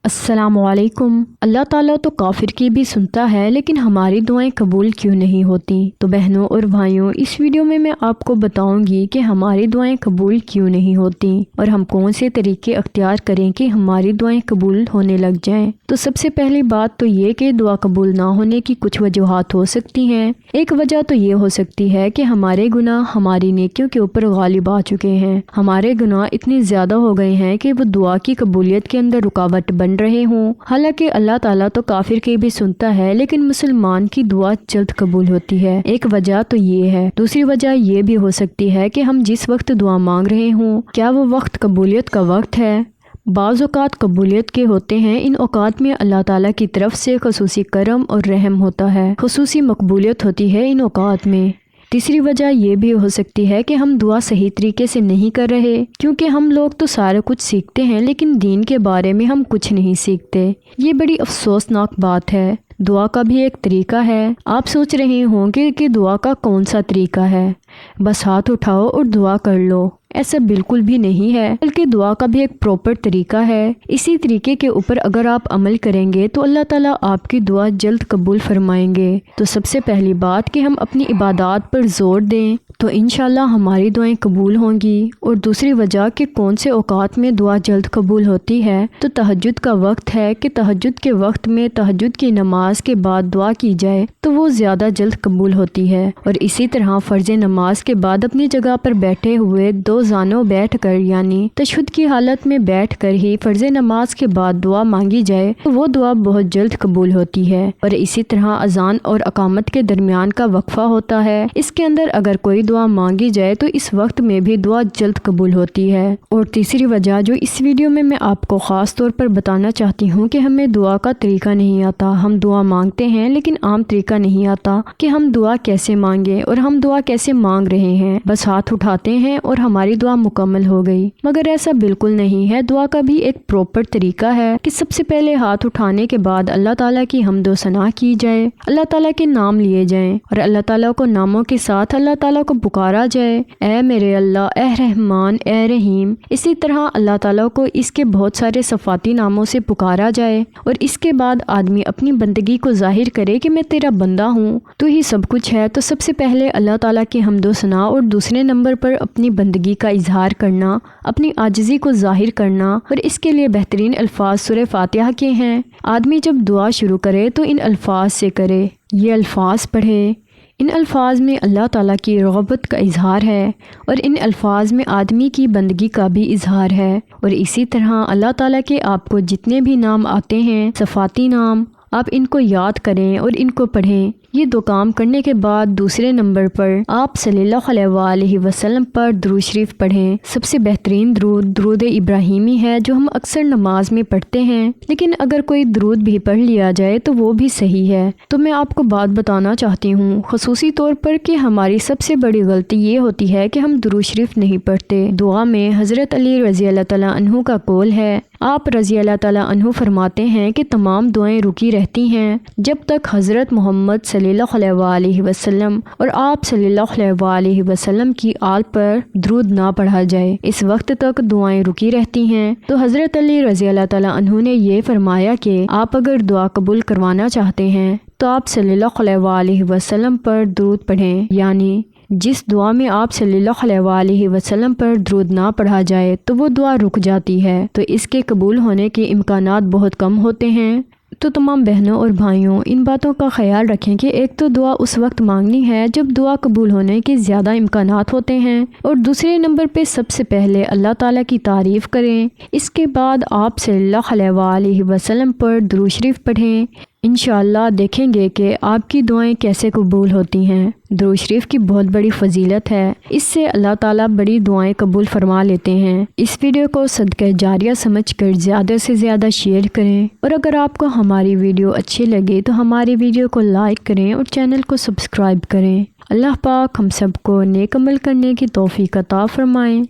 السلام علیکم۔ اللہ تعالیٰ تو کافر کی بھی سنتا ہے، لیکن ہماری دعائیں قبول کیوں نہیں ہوتی؟ تو بہنوں اور بھائیوں، اس ویڈیو میں آپ کو بتاؤں گی کہ ہماری دعائیں قبول کیوں نہیں ہوتی اور ہم کون سے طریقے اختیار کریں کہ ہماری دعائیں قبول ہونے لگ جائیں۔ تو سب سے پہلی بات تو یہ کہ دعا قبول نہ ہونے کی کچھ وجوہات ہو سکتی ہیں۔ ایک وجہ تو یہ ہو سکتی ہے کہ ہمارے گناہ ہماری نیکیوں کے اوپر غالب آ چکے ہیں۔ ہمارے گناہ اتنے زیادہ ہو گئے ہیں کہ وہ دعا کی قبولیت کے اندر رکاوٹ بن رہے ہوں۔ حالانکہ اللہ تعالیٰ تو کافر کی بھی سنتا ہے، لیکن مسلمان کی دعا جلد قبول ہوتی ہے۔ ایک وجہ تو یہ ہے۔ دوسری وجہ یہ بھی ہو سکتی ہے کہ ہم جس وقت دعا مانگ رہے ہوں، کیا وہ وقت قبولیت کا وقت ہے؟ بعض اوقات قبولیت کے ہوتے ہیں، ان اوقات میں اللہ تعالیٰ کی طرف سے خصوصی کرم اور رحم ہوتا ہے، خصوصی مقبولیت ہوتی ہے ان اوقات میں۔ تیسری وجہ یہ بھی ہو سکتی ہے کہ ہم دعا صحیح طریقے سے نہیں کر رہے، کیونکہ ہم لوگ تو سارا کچھ سیکھتے ہیں لیکن دین کے بارے میں ہم کچھ نہیں سیکھتے۔ یہ بڑی افسوسناک بات ہے۔ دعا کا بھی ایک طریقہ ہے۔ آپ سوچ رہے ہوں گے کہ دعا کا کون سا طریقہ ہے، بس ہاتھ اٹھاؤ اور دعا کر لو۔ ایسا بالکل بھی نہیں ہے، بلکہ دعا کا بھی ایک پراپر طریقہ ہے۔ اسی طریقے کے اوپر اگر آپ عمل کریں گے تو اللہ تعالیٰ آپ کی دعا جلد قبول فرمائیں گے۔ تو سب سے پہلی بات کہ ہم اپنی عبادات پر زور دیں تو انشاءاللہ ہماری دعائیں قبول ہوں گی۔ اور دوسری وجہ کہ کون سے اوقات میں دعا جلد قبول ہوتی ہے، تو تہجد کا وقت ہے کہ تہجد کے وقت میں تہجد کی نماز کے بعد دعا کی جائے تو وہ زیادہ جلد قبول ہوتی ہے۔ اور اسی طرح فرض نماز کے بعد اپنی جگہ پر بیٹھے ہوئے دو زانوں بیٹھ کر، یعنی تشہد کی حالت میں بیٹھ کر ہی فرض نماز کے بعد دعا مانگی جائے تو وہ دعا بہت جلد قبول ہوتی ہے۔ اور اسی طرح اذان اور اقامت کے درمیان کا وقفہ ہوتا ہے، اس کے اندر اگر کوئی دعا مانگی جائے تو اس وقت میں بھی دعا جلد قبول ہوتی ہے۔ اور تیسری وجہ جو اس ویڈیو میں آپ کو خاص طور پر بتانا چاہتی ہوں کہ ہمیں دعا کا طریقہ نہیں آتا۔ ہم دعا مانگتے ہیں لیکن عام طریقہ نہیں آتا کہ ہم دعا کیسے مانگیں اور ہم دعا کیسے مانگ رہے ہیں، بس ہاتھ اٹھاتے ہیں اور ہماری دعا مکمل ہو گئی۔ مگر ایسا بالکل نہیں ہے۔ دعا کا بھی ایک پراپر طریقہ ہے کہ سب سے پہلے ہاتھ اٹھانے کے بعد اللہ تعالیٰ کی حمد و ثنا کی جائے، اللہ تعالیٰ کے نام لیے جائیں اور اللہ تعالیٰ کو ناموں کے ساتھ اللہ تعالیٰ کو پکارا جائے، اے میرے اللہ، اے رحمان، اے رحیم۔ اسی طرح اللہ تعالیٰ کو اس کے بہت سارے صفاتی ناموں سے پکارا جائے اور اس کے بعد آدمی اپنی بندگی کو ظاہر کرے کہ میں تیرا بندہ ہوں، تو ہی سب کچھ ہے۔ تو سب سے پہلے اللہ تعالیٰ کی حمد و ثنا اور دوسرے نمبر پر اپنی بندگی کا اظہار کرنا، اپنی عاجزی کو ظاہر کرنا، اور اس کے لیے بہترین الفاظ سورہ فاتحہ کے ہیں۔ آدمی جب دعا شروع کرے تو ان الفاظ سے کرے، یہ الفاظ پڑھے۔ ان الفاظ میں اللہ تعالیٰ کی رغبت کا اظہار ہے اور ان الفاظ میں آدمی کی بندگی کا بھی اظہار ہے۔ اور اسی طرح اللہ تعالیٰ کے آپ کو جتنے بھی نام آتے ہیں، صفاتی نام، آپ ان کو یاد کریں اور ان کو پڑھیں۔ یہ دو کام کرنے کے بعد دوسرے نمبر پر آپ صلی اللہ علیہ وآلہ وسلم پر درود شریف پڑھیں۔ سب سے بہترین درود ابراہیمی ہے جو ہم اکثر نماز میں پڑھتے ہیں، لیکن اگر کوئی درود بھی پڑھ لیا جائے تو وہ بھی صحیح ہے۔ تو میں آپ کو بات بتانا چاہتی ہوں خصوصی طور پر کہ ہماری سب سے بڑی غلطی یہ ہوتی ہے کہ ہم درود شریف نہیں پڑھتے۔ دعا میں حضرت علی رضی اللہ تعالیٰ عنہ کا قول ہے، آپ رضی اللہ تعالیٰ عنہ فرماتے ہیں کہ تمام دعائیں رکی رہتی ہیں جب تک حضرت محمد صلی اللہ علیہ وآلہ وسلم اور آپ صلی اللہ علیہ وآلہ وسلم کی آل پر درود نہ پڑھا جائے، اس وقت تک دعائیں رکی رہتی ہیں۔ تو حضرت علی رضی اللہ تعالیٰ عنہ نے یہ فرمایا کہ آپ اگر دعا قبول کروانا چاہتے ہیں تو آپ صلی اللہ علیہ وآلہ وسلم پر درود پڑھیں، یعنی جس دعا میں آپ صلی اللہ علیہ وآلہ وسلم پر درود نہ پڑھا جائے تو وہ دعا رک جاتی ہے، تو اس کے قبول ہونے کے امکانات بہت کم ہوتے ہیں۔ تو تمام بہنوں اور بھائیوں، ان باتوں کا خیال رکھیں کہ ایک تو دعا اس وقت مانگنی ہے جب دعا قبول ہونے کے زیادہ امکانات ہوتے ہیں، اور دوسرے نمبر پہ سب سے پہلے اللہ تعالیٰ کی تعریف کریں، اس کے بعد آپ صلی اللہ علیہ وآلہ وسلم پر درود شریف پڑھیں۔ انشاءاللہ دیکھیں گے کہ آپ کی دعائیں کیسے قبول ہوتی ہیں۔ درود شریف کی بہت بڑی فضیلت ہے، اس سے اللہ تعالیٰ بڑی دعائیں قبول فرما لیتے ہیں۔ اس ویڈیو کو صدقہ جاریہ سمجھ کر زیادہ سے زیادہ شیئر کریں، اور اگر آپ کو ہماری ویڈیو اچھی لگے تو ہماری ویڈیو کو لائک کریں اور چینل کو سبسکرائب کریں۔ اللہ پاک ہم سب کو نیک عمل کرنے کی توفیق عطا فرمائیں،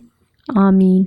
آمین۔